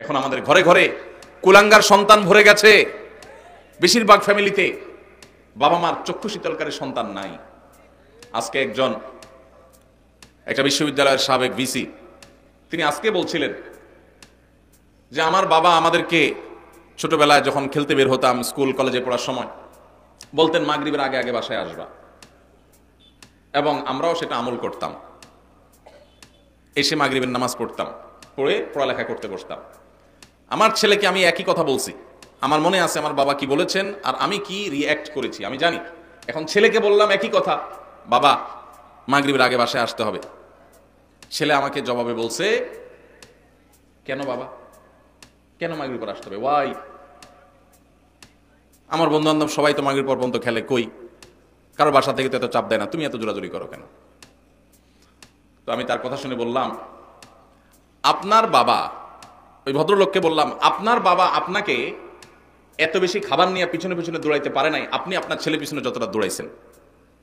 এখন আমাদের ঘরে ঘরে কুলাঙ্গার সন্তান ভরে গেছে। বেশিরভাগ ফ্যামিলিতে বাবা মার চক্ষু শীতলকারী সন্তান নাই। আজকে একটা বিশ্ববিদ্যালয়ের সাবেক ভিসি তিনি আজকে বলছিলেন যে আমার বাবা আমাদেরকে ছোটবেলায় যখন খেলতে বের হতাম, স্কুল কলেজে পড়ার সময় বলতেন মাগরিবের আগে আগে বাসায় আসবা, এবং আমরাও সেটা আমল করতাম। এসে মাগরিবের নামাজ পড়তাম, পড়ে পড়ালেখা করতে বসতাম। আমার ছেলেকে আমি একই কথা বলছি, আমার মনে আছে আমার বাবা কি বলেছেন আর আমি কি রিঅ্যাক্ট করেছি আমি জানি। এখন ছেলেকে বললাম একই কথা, বাবা মাগরিবের আগে বাসায় আসতে হবে। ছেলে আমাকে জবাবে বলছে, কেন বাবা, কেন মাগরিব পর আসতে হবে, ওয়াই? আমার বন্ধু বান্ধব সবাই তো মাগরিব পর পর্যন্ত খেলে, কই কারো বাসা থেকে তো এত চাপ দেয় না, তুমি এত জোরাজুরি করো কেন? তো আমি তার কথা শুনে বললাম, আপনার বাবা, ওই ভদ্রলোককে বললাম, আপনার বাবা আপনাকে এত বেশি খাবার নিয়ে পিছনে পিছনে দৌড়াইতে পারে নাই, আপনি আপনার ছেলে পিছনে যতটা দৌড়াইছেন।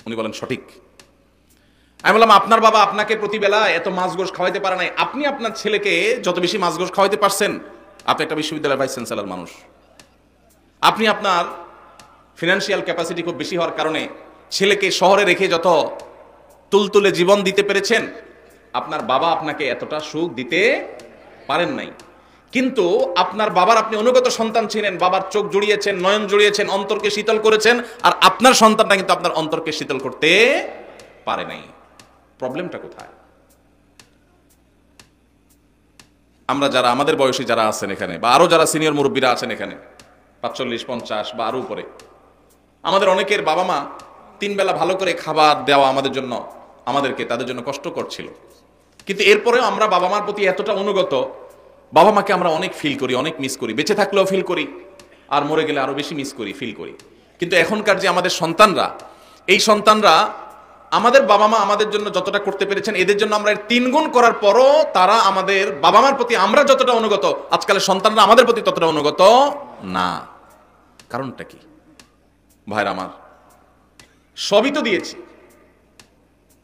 উনি বলেন সঠিক। আমি বললাম, আপনার বাবা আপনাকে প্রতিবেলা এত মাছ গোশ খাওয়াইতে পারে নাই, আপনি আপনার ছেলেকে যত বেশি মাছ গোশ খাওয়াইতে পারছেন। আপনি একটা বিশ্ববিদ্যালয়ের ভাইস চ্যান্সেলর মানুষ, আপনি আপনার ফিনান্সিয়াল ক্যাপাসিটি খুব বেশি হওয়ার কারণে ছেলেকে শহরে রেখে যত তুলতুলে জীবন দিতে পেরেছেন, আপনার বাবা আপনাকে এতটা সুখ দিতে পারেন নাই। কিন্তু আপনার বাবার আপনি অনুগত সন্তান ছিলেন, বাবার চোখ জুড়িয়েছেন, নয়ন জুড়িয়েছেন, অন্তরকে শীতল করেছেন, আর আপনার সন্তানটা কিন্তু আপনার অন্তরকে শীতল করতে পারে নাই। প্রবলেমটা কোথায়? আমরা যারা আমাদের বয়সী যারা আছেন এখানে, বা আরো যারা সিনিয়র মুরব্বীরা আছেন এখানে 45-50 বা আরো উপরে, আমাদের অনেকের বাবা মা 3 বেলা ভালো করে খাবার দেওয়া আমাদেরকে তাদের জন্য কষ্ট করছিল। কিন্তু এরপরেও আমরা বাবা মার প্রতি এতটা অনুগত, বাবা মাকে আমরা অনেক ফিল করি, অনেক মিস করি, বেঁচে থাকলেও ফিল করি, আর মরে গেলে আরো বেশি মিস করি, ফিল করি। কিন্তু এখনকার যে আমাদের সন্তানরা, এই সন্তানরা আমাদের বাবা মা আমাদের জন্য যতটা করতে পেরেছেন, এদের জন্য আমরা 3 গুণ করার পরও তারা আমাদের বাবা মার প্রতি আমরা যতটা অনুগত, আজকালের সন্তানরা আমাদের প্রতি ততটা অনুগত না। কারণটা কি ভাইরা আমার? সবই তো দিয়েছি,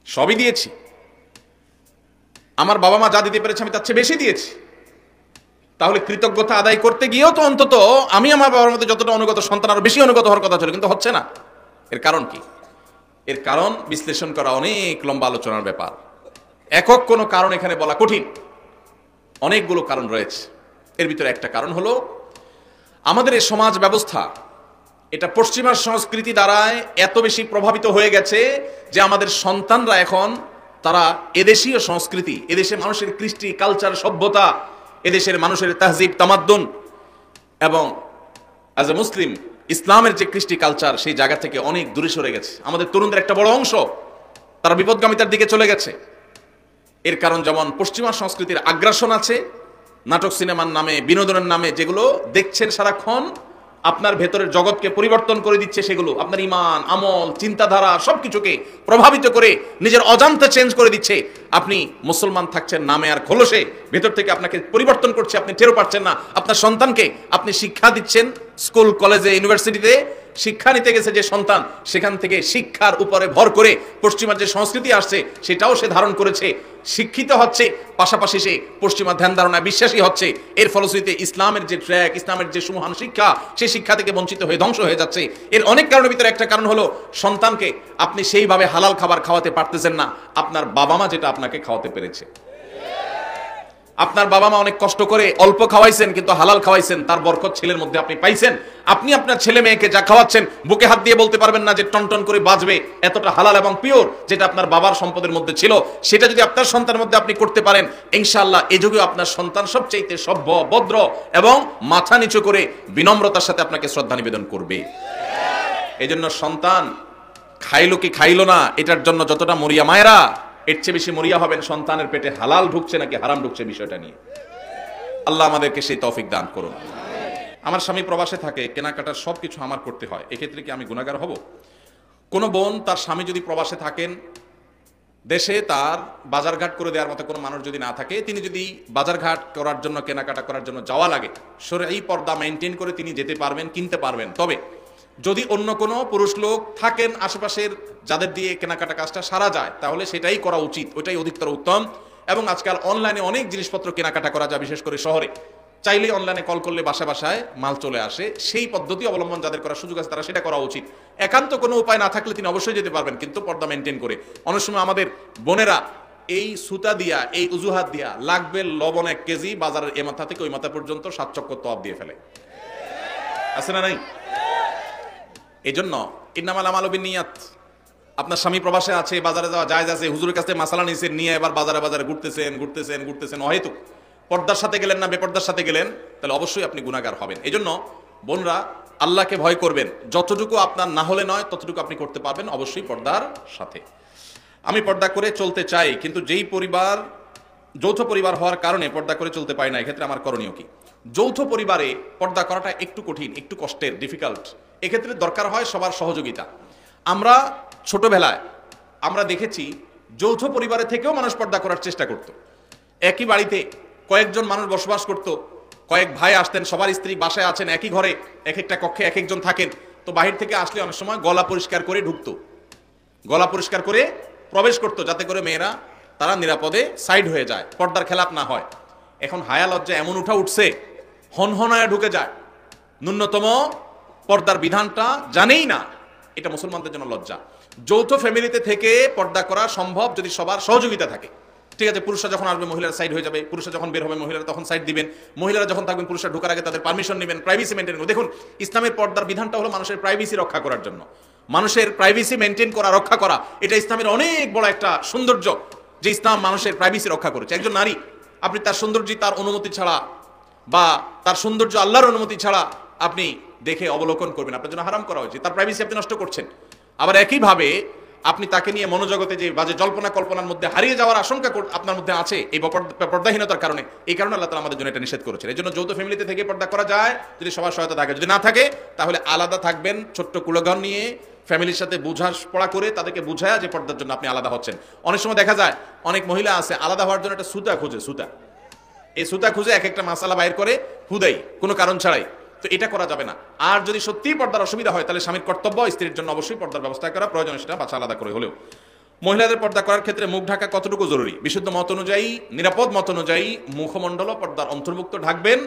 সবই দিয়েছি। আমার বাবা মা যা দিতে পেরেছে আমি তার চেয়ে বেশি দিয়েছি। তাহলে কৃতজ্ঞতা আদায় করতে গিয়েও তো অন্তত আমি আমার বাবার মধ্যে যতটা অনুগত, সন্তান আরো বেশি অনুগত হওয়ার কথা ছিল, কিন্তু হচ্ছে না। এর কারণ কি? এর কারণ বিশ্লেষণ করা অনেক লম্বা আলোচনার ব্যাপার। একক কোনো কারণ এখানে বলা কঠিন, অনেকগুলো কারণ রয়েছে। এর ভিতরে একটা কারণ হলো আমাদের এই সমাজ ব্যবস্থা, এটা পশ্চিমা সংস্কৃতি দ্বারায় এত বেশি প্রভাবিত হয়ে গেছে যে আমাদের সন্তানরা এখন তারা এদেশীয় সংস্কৃতি, এদেশের মানুষের কৃষ্টি কালচার সভ্যতা, এদেশের মানুষের তাহজিব তামাদ্দুন এবং অ্যাজ এ মুসলিম ইসলামের যে কৃষ্টি কালচার, সেই জায়গা থেকে অনেক দূরে সরে গেছে। আমাদের তরুণদের একটা বড় অংশ তারা বিপদগামিতার দিকে চলে গেছে। এর কারণ যেমন পশ্চিমা সংস্কৃতির আগ্রাসন আছে, নাটক সিনেমার নামে, বিনোদনের নামে যেগুলো দেখছেন সারাক্ষণ আপনার ভেতরের জগৎকে পরিবর্তন করে দিচ্ছে, সেগুলো আপনার ইমান, আমল, চিন্তাধারা সবকিছুকে প্রভাবিত করে নিজের অজান্তে চেঞ্জ করে দিচ্ছে। আপনি মুসলমান থাকছেন নামে আর খোলসে, ভেতর থেকে আপনাকে পরিবর্তন করছে, আপনি টেরও পাচ্ছেন না। আপনার সন্তানকে আপনি শিক্ষা দিচ্ছেন, স্কুল কলেজে ইউনিভার্সিটিতে শিক্ষা নিতে গেছে যে সন্তান, সেখান থেকে শিক্ষার উপরে ভর করে পশ্চিমার যে সংস্কৃতি আসছে সেটাও সে ধারণ করেছে, শিক্ষিত হচ্ছে, পাশাপাশি সে পশ্চিমা ধ্যান ধারণায় বিশ্বাসী হচ্ছে। এর ফলশ্রুতিতে ইসলামের যে ট্র্যাক, ইসলামের যে সুমহান শিক্ষা, সেই শিক্ষা থেকে বঞ্চিত হয়ে ধ্বংস হয়ে যাচ্ছে। এর অনেক কারণের ভিতরে একটা কারণ হলো সন্তানকে আপনি সেইভাবে হালাল খাবার খাওয়াতে পারতেছেন না আপনার বাবা মা যেটা আপনাকে খাওয়াতে পেরেছে। আপনার বাবা মা অনেক কষ্ট করে অল্প খাওয়াইছেন, কিন্তু হালাল খাওয়াইছেন, তার বরকত ছেলের মধ্যে আপনি পাইছেন। আপনি আপনার ছেলে মেয়েকে যা খাওয়াচ্ছেন বুকে হাত দিয়ে বলতে পারবেন না যে টনটন করে বাজবে, এতটা হালাল এবং পিওর যেটা আপনার বাবার সম্পদের মধ্যে ছিল, সেটা যদি আপনার সন্তানের মধ্যে আপনি করতে পারেন, ইনশাআল্লাহ এই যুগে আপনার সন্তান সবচেয়ে সভ্য, ভদ্র এবং মাথা নিচু করে বিনম্রতার সাথে আপনাকে শ্রদ্ধা নিবেদন করবে। এই জন্য সন্তান খাইলো কি খাইলো না এটার জন্য যতটা মরিয়া মায়েরা, এর চেয়ে বেশি মরিয়া হবেন সন্তানের পেটে হালাল ঢুকছে নাকি হারাম ঢুকছে বিষয়টা নিয়ে। আল্লাহ আমাদেরকে সেই তৌফিক দান করুন। আমার স্বামী প্রবাসে থাকে, কেনাকাটার সবকিছু আমার করতে হয়, এক্ষেত্রে কি আমি গুনাহগার হব? কোন বোন তার স্বামী যদি প্রবাসে থাকেন, দেশে তার বাজারঘাট করে দেওয়ার মতো কোনো মানুষ যদি না থাকে, তিনি যদি বাজারঘাট করার জন্য, কেনাকাটা করার জন্য যাওয়া লাগে, শরঈ পর্দা মেনটেন করে তিনি যেতে পারবেন, কিনতে পারবেন। তবে যদি অন্য কোনো পুরুষ লোক থাকেন আশেপাশের যাদের দিয়ে কেনাকাটা কাজটা সারা যায়, তাহলে সেটাই করা উচিত, ওইটাই অধিকতর উত্তম। এবং আজকাল অনলাইনে অনেক জিনিসপত্র কেনাকাটা করা যায়, বিশেষ করে শহরে। চাইলেই অনলাইনে কল করলে বাসায় বাসায় মাল চলে আসে। সেই পদ্ধতি অবলম্বন যাদের করার সুযোগ আছে তারা সেটা করা উচিত। একান্ত কোনো উপায় না থাকলে তিনি অবশ্যই যেতে পারবেন, কিন্তু পর্দা মেনটেন করে। অনেক সময় আমাদের বোনেরা এই সুতা দিয়া, এই উজুহাত দিয়া লাগবে লবণ 1 কেজি, বাজারের এ মাথা থেকে ওই মাথা পর্যন্ত 7 চক্কর তওয়াব দিয়ে ফেলে, আছে না নাই? এই জন্য ইন্নামাল আমালু বিন্নিয়াত। আপনার স্বামী প্রবাসে আছে, বাজারে যাওয়া জায়েজ আছে, হুজুরের কাছে মাসালা নিছেন, নিয়ে এবার বাজারে বাজারে ঘুরতেছেন অহেতুক পর্দার সাথে গেলেন না বেপর্দার সাথে গেলেন, তাহলে অবশ্যই আপনি গুনাহগার হবেন। এই জন্য বোনরা আল্লাহকে ভয় করবেন, যতটুকু আপনার না হলে নয় ততটুকু আপনি করতে পারবেন অবশ্যই পর্দার সাথে। আমি পর্দা করে চলতে চাই, কিন্তু যেই পরিবার যৌথ পরিবার হওয়ার কারণে পর্দা করে চলতে পারি না, এক্ষেত্রে আমার করণীয় কি? যৌথ পরিবারে পর্দা করাটা একটু কঠিন, একটু কষ্টের, ডিফিকাল্ট। এক্ষেত্রে দরকার হয় সবার সহযোগিতা। আমরা ছোটবেলায় আমরা দেখেছি যৌথ পরিবারে থেকেও মানুষ পর্দা করার চেষ্টা করত। একই বাড়িতে কয়েকজন মানুষ বসবাস করত, কয়েক ভাই আসতেন, সবার স্ত্রী বাসায় আছেন, একই ঘরে এক একটা কক্ষে এক একজন থাকেন। তো বাহির থেকে আসলে অনেক সময় গলা পরিষ্কার করে ঢুকতো, গলা পরিষ্কার করে প্রবেশ করতো, যাতে করে মেয়েরা তারা নিরাপদে সাইড হয়ে যায়, পর্দার খেলাপ না হয়। এখন হায়া লজ্জা এমন উঠছে, হনহনায় ঢুকে যায়, ন্যূনতম পর্দার বিধানটা জানেই না। এটা মুসলমানদের জন্য লজ্জা। যৌথ ফ্যামিলিতে থেকে পর্দা করা সম্ভব যদি সবার সহযোগিতা থাকে। ঠিক আছে, পুরুষরা যখন আসবে মহিলারা সাইড হয়ে যাবে, পুরুষরা যখন বের হবে মহিলারা তখন সাইড দিবেন, মহিলারা যখন থাকবেন পুরুষরা ঢোকার আগে তাদের পারমিশন নেবেন, প্রাইভেসি মেনটেন করবেন। দেখুন, ইসলামের পর্দার বিধানটা হলো মানুষের প্রাইভেসি রক্ষা করার জন্য, মানুষের প্রাইভেসি মেনটেন করা, রক্ষা করা। এটা ইসলামের অনেক বড় একটা সৌন্দর্য যে ইসলাম মানুষের প্রাইভেসি রক্ষা করেছে। একজন নারী, আপনি তার সৌন্দর্য তার অনুমতি ছাড়া বা তার সৌন্দর্য আল্লাহর অনুমতি ছাড়া আপনি দেখে অবলোকন করবেন, আপনার জন্য হারাম করা হয়েছে, তার প্রাইভেসি আপনি নষ্ট করছেন। আবার একইভাবে আপনি তাকে নিয়ে মনোজগতে যে বাজে জল্পনা কল্পনার মধ্যে হারিয়ে যাওয়ার আশঙ্কা আপনার মধ্যে আছে এই পর্দাহীনতার কারণে, এই কারণে আল্লাহ তাআলা আমাদের জন্য এটা নিষেধ করেছেন। এই জন্য যৌথ ফ্যামিলিতে থেকে পর্দা করা যায় যদি সবার সহায়তা থাকে, যদি না থাকে তাহলে আলাদা থাকবেন, ছোট্ট কুলঘর নিয়ে ফ্যামিলির সাথে পড়া করে তাদেরকে বুঝায়া যে পর্দার জন্য আপনি আলাদা হচ্ছেন। অনেক সময় দেখা যায় অনেক মহিলা আছে আলাদা হওয়ার জন্য একটা সুতা খোঁজে, এই সুতা খুঁজে এক একটা মাসালা বাইর করে হুদাই, কোনো কারণ ছাড়াই। তো এটা করা যাবে না। আর যদি সত্যিই পর্দার অসুবিধা হয় তাহলে স্বামীর কর্তব্য স্ত্রীর জন্য অবশ্যই পর্দার ব্যবস্থা করা প্রয়োজন, সেটা বাছা আলাদা করে হলেও। মহিলাদের পর্দা করার ক্ষেত্রে মুখ ঢাকা কতটুকু জরুরি? বিশুদ্ধ মত অনুযায়ী, নিরাপদ মত অনুযায়ী মুখমণ্ডল পর্দার অন্তর্ভুক্ত ঢাকবেন,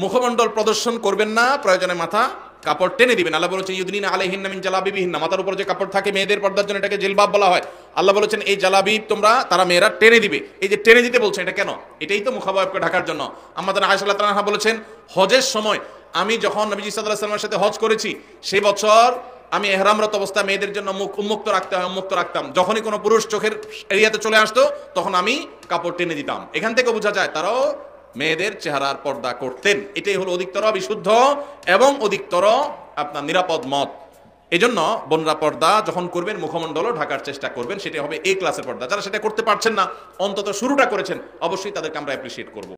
মুখমণ্ডল প্রদর্শন করবেন না, প্রয়োজনে মাথা কাপড় টেনে দিবেন। আল্লাহ বলেছেন ইউদনিনা আলাইহিন্না মিন জালাবিবিহিন্না, মাথার উপর যে কাপড় থাকে মেয়েদের পর্দার জন্য এটাকে জিলবাব বলা হয়। আল্লাহ বলেছেন এই জালাবিব তারা মেয়েরা টেনে দিবে। এই যে টেনে দিতে বলছেন এটা কেন? এটাই তো মুখাবয়বকে ঢাকার জন্য। আমাদের আয়েশা রাদিয়াল্লাহু তাআলা বলেছেন হজের সময় আমি যখন নবী সাল্লাল্লাহু আলাইহি ওয়াসাল্লামের সাথে হজ করেছি সেই বছর আমি ইহরামরত অবস্থায় মেয়েদের জন্য মুখ উন্মুক্ত রাখতাম। যখনই কোনো পুরুষ চোখের এরিয়াতে চলে আসতো তখন আমি কাপড় টেনে দিতাম। এখান থেকে বোঝা যায় তারাও মেয়েদের চেহারার পর্দা করতেন। এটাই হলো অধিকতর বিশুদ্ধ এবং অধিকতর আপনার নিরাপদ মত। এই জন্য বোনরা পর্দা যখন করবেন মুখমণ্ডলও ঢাকার চেষ্টা করবেন, সেটা হবে এই ক্লাসের পর্দা। যারা সেটা করতে পারছেন না, অন্তত শুরুটা করেছেন, অবশ্যই তাদেরকে আমরা অ্যাপ্রিসিয়েট করব।